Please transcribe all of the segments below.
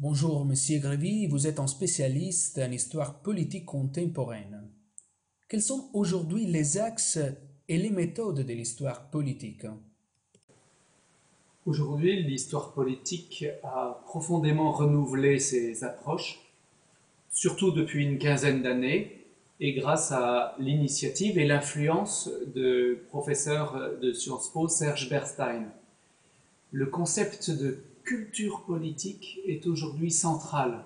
Bonjour, Monsieur Grévy, vous êtes un spécialiste en histoire politique contemporaine. Quels sont aujourd'hui les axes et les méthodes de l'histoire politique? Aujourd'hui, l'histoire politique a profondément renouvelé ses approches, surtout depuis une quinzaine d'années, et grâce à l'initiative et l'influence de professeur de Sciences Po, Serge Berstein. Le concept de culture politique est aujourd'hui central.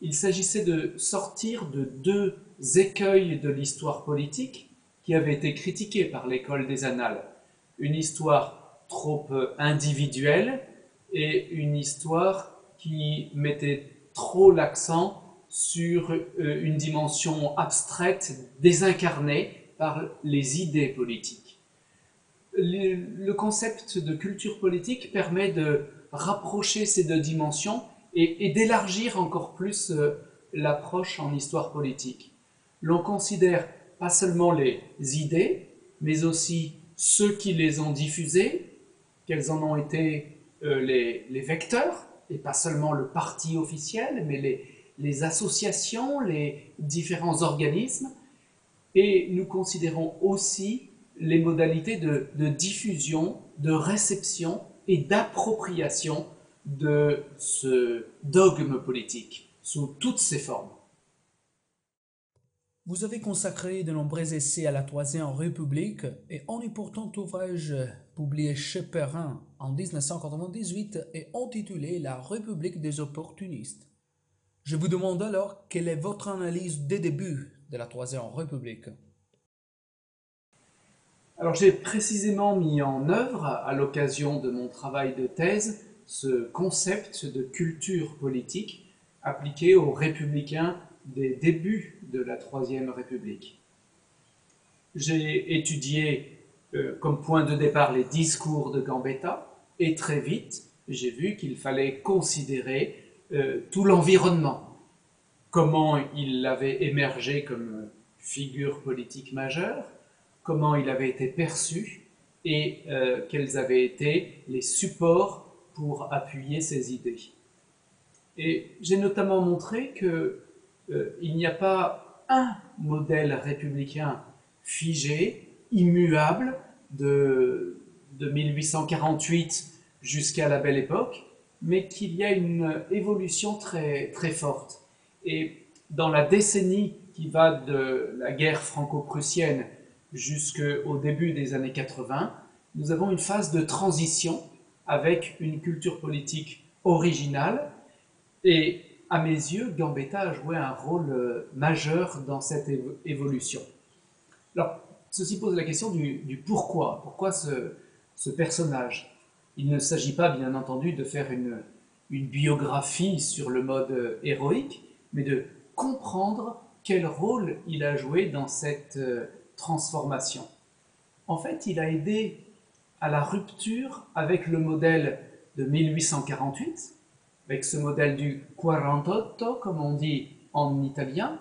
Il s'agissait de sortir de deux écueils de l'histoire politique qui avaient été critiqués par l'école des annales. Une histoire trop individuelle et une histoire qui mettait trop l'accent sur une dimension abstraite, désincarnée par les idées politiques. Le concept de culture politique permet de rapprocher ces deux dimensions et d'élargir encore plus l'approche en histoire politique. L'on considère pas seulement les idées, mais aussi ceux qui les ont diffusées, quels en ont été les vecteurs, et pas seulement le parti officiel, mais les associations, les différents organismes, et nous considérons aussi les modalités de diffusion, de réception et d'appropriation de ce dogme politique sous toutes ses formes. Vous avez consacré de nombreux essais à la Troisième République et un important ouvrage publié chez Perrin en 1998 est intitulé La République des opportunistes. Je vous demande alors quelle est votre analyse des débuts de la Troisième République. Alors j'ai précisément mis en œuvre, à l'occasion de mon travail de thèse, ce concept de culture politique appliqué aux républicains des débuts de la Troisième République. J'ai étudié comme point de départ les discours de Gambetta et très vite j'ai vu qu'il fallait considérer tout l'environnement, comment il avait émergé comme figure politique majeure, comment il avait été perçu et quels avaient été les supports pour appuyer ses idées. Et j'ai notamment montré qu'il n'y a pas un modèle républicain figé, immuable, de 1848 jusqu'à la Belle Époque, mais qu'il y a une évolution très, très forte. Et dans la décennie qui va de la guerre franco-prussienne jusqu'au début des années 80, nous avons une phase de transition avec une culture politique originale et à mes yeux, Gambetta a joué un rôle majeur dans cette évolution. Alors, ceci pose la question du pourquoi. Pourquoi ce personnage? Il ne s'agit pas, bien entendu, de faire une biographie sur le mode héroïque, mais de comprendre quel rôle il a joué dans cette transformation. En fait, il a aidé à la rupture avec le modèle de 1848, avec ce modèle du 48, comme on dit en italien,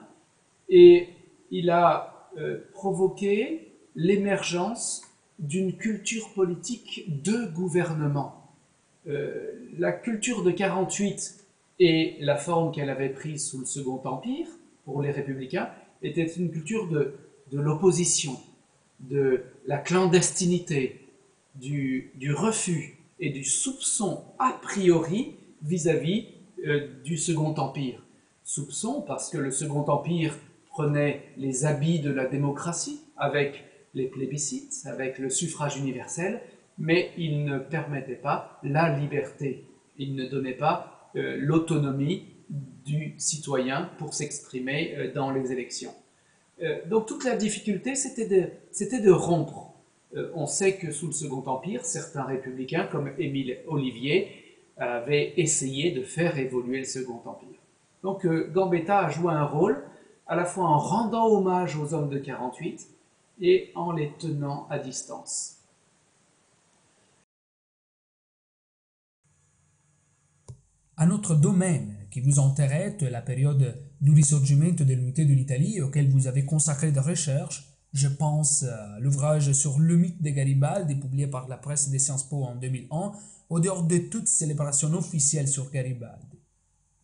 et il a provoqué l'émergence d'une culture politique de gouvernement. La culture de 48 et la forme qu'elle avait prise sous le Second Empire, pour les républicains, était une culture de l'opposition, de la clandestinité, du refus et du soupçon a priori vis-à-vis du Second Empire. Soupçon parce que le Second Empire prenait les habits de la démocratie avec les plébiscites, avec le suffrage universel, mais il ne permettait pas la liberté. Il ne donnait pas l'autonomie du citoyen pour s'exprimer dans les élections. Donc toute la difficulté, c'était de rompre. On sait que sous le Second Empire, certains républicains, comme Émile Ollivier, avaient essayé de faire évoluer le Second Empire. Donc Gambetta a joué un rôle à la fois en rendant hommage aux hommes de 48 et en les tenant à distance. Un autre domaine qui vous intéresse, la période du Risorgimento de l'unité de l'Italie, auquel vous avez consacré des recherches, je pense à l'ouvrage sur le mythe de Garibaldi, publié par la presse des Sciences Po en 2001, au dehors de toute célébration officielle sur Garibaldi.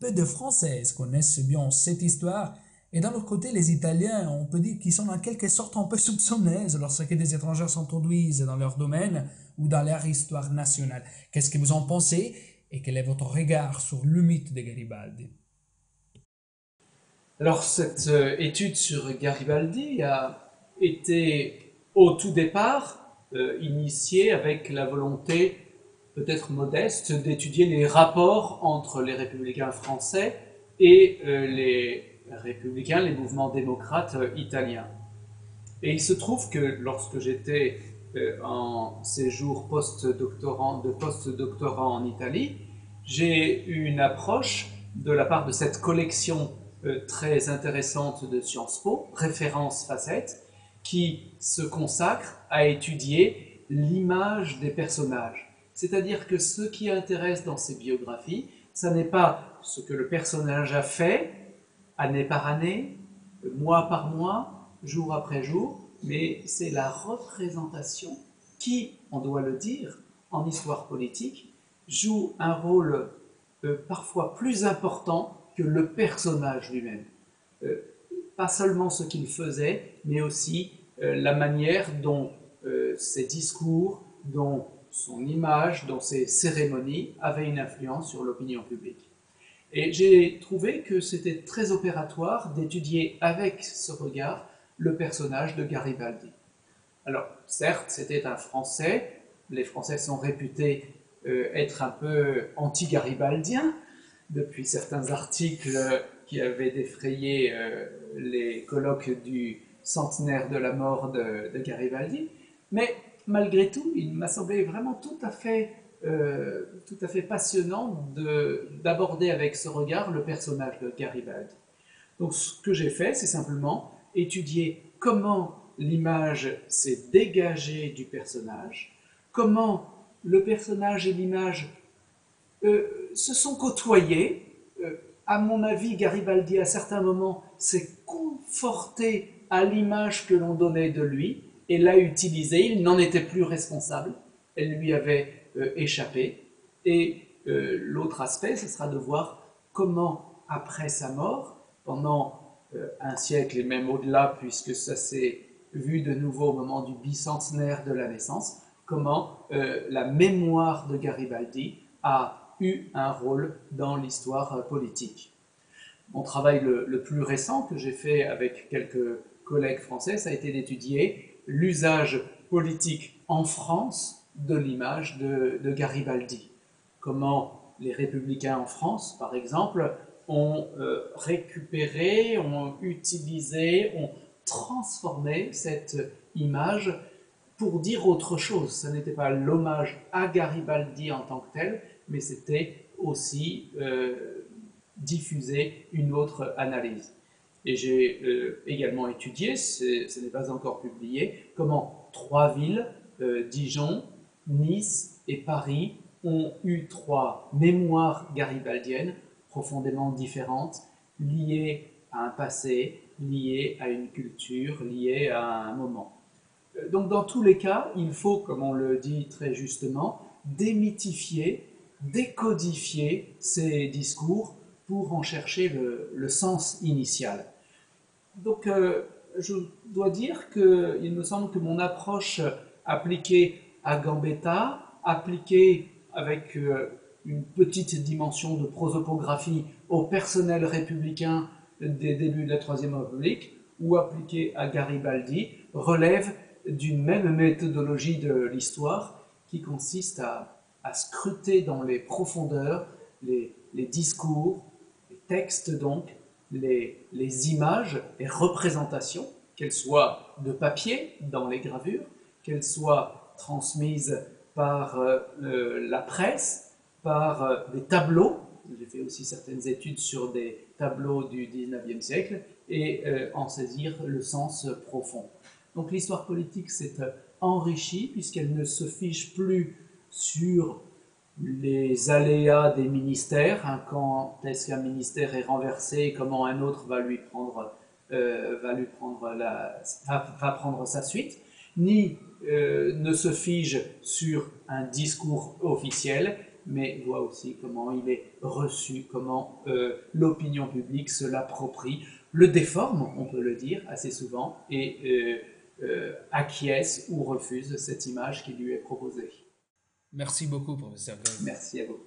peu de Françaises connaissent bien cette histoire. Et d'un autre côté, les Italiens, on peut dire qu'ils sont en quelque sorte un peu soupçonnés lorsque des étrangers s'introduisent dans leur domaine ou dans leur histoire nationale. Qu'est-ce que vous en pensez et quel est votre regard sur le mythe de Garibaldi? Alors cette étude sur Garibaldi a été au tout départ initiée avec la volonté peut-être modeste d'étudier les rapports entre les républicains français et les républicains, les mouvements démocrates italiens. Et il se trouve que lorsque j'étais en séjour de post-doctorant en Italie, j'ai eu une approche de la part de cette collection très intéressante de Sciences Po, Références Facettes, qui se consacre à étudier l'image des personnages. C'est-à-dire que ce qui intéresse dans ces biographies, ça n'est pas ce que le personnage a fait, année par année, mois par mois, jour après jour, mais c'est la représentation qui, on doit le dire, en histoire politique, joue un rôle parfois plus important que le personnage lui-même. Pas seulement ce qu'il faisait, mais aussi la manière dont ses discours, dont son image, dont ses cérémonies avaient une influence sur l'opinion publique. Et j'ai trouvé que c'était très opératoire d'étudier avec ce regard le personnage de Garibaldi. Alors, certes, c'était un Français, les Français sont réputés être un peu anti-garibaldiens, depuis certains articles qui avaient défrayé les colloques du centenaire de la mort de Garibaldi, mais malgré tout, il m'a semblé vraiment tout à fait passionnant d'aborder avec ce regard le personnage de Garibaldi. Donc ce que j'ai fait, c'est simplement étudier comment l'image s'est dégagée du personnage, comment le personnage et l'image se sont côtoyés. À mon avis, Garibaldi, à certains moments, s'est conforté à l'image que l'on donnait de lui et l'a utilisée. Il n'en était plus responsable. Elle lui avait échappé. Et l'autre aspect, ce sera de voir comment, après sa mort, pendant un siècle et même au-delà, puisque ça s'est vu de nouveau au moment du bicentenaire de la naissance, comment la mémoire de Garibaldi a eu un rôle dans l'histoire politique. Mon travail le plus récent que j'ai fait avec quelques collègues français, ça a été d'étudier l'usage politique en France de l'image de Garibaldi. Comment les républicains en France, par exemple, ont récupéré, ont utilisé, ont transformé cette image pour dire autre chose. Ce n'était pas l'hommage à Garibaldi en tant que tel, mais c'était aussi diffuser une autre analyse. Et j'ai également étudié, ce n'est pas encore publié, comment trois villes, Dijon, Nice et Paris, ont eu trois mémoires garibaldiennes profondément différentes, liées à un passé, liées à une culture, liées à un moment. Donc dans tous les cas, il faut, comme on le dit très justement, démythifier, décodifier ces discours pour en chercher le sens initial. Donc je dois dire qu'il me semble que mon approche appliquée à Gambetta, appliquée avec une petite dimension de prosopographie au personnel républicain des débuts de la Troisième République, ou appliquée à Garibaldi, relève d'une même méthodologie de l'histoire qui consiste à scruter dans les profondeurs les discours, les textes donc, les images, les représentations, qu'elles soient de papier dans les gravures, qu'elles soient transmises par la presse, par des tableaux. J'ai fait aussi certaines études sur des tableaux du 19e siècle et en saisir le sens profond. Donc l'histoire politique s'est enrichie puisqu'elle ne se fiche plus sur les aléas des ministères, hein, quand est-ce qu'un ministère est renversé, comment un autre va prendre sa suite, ni ne se fige sur un discours officiel, mais voit aussi comment il est reçu, comment l'opinion publique se l'approprie, le déforme, on peut le dire assez souvent, et acquiesce ou refuse cette image qui lui est proposée. Merci beaucoup, professeur Greg. Merci à vous.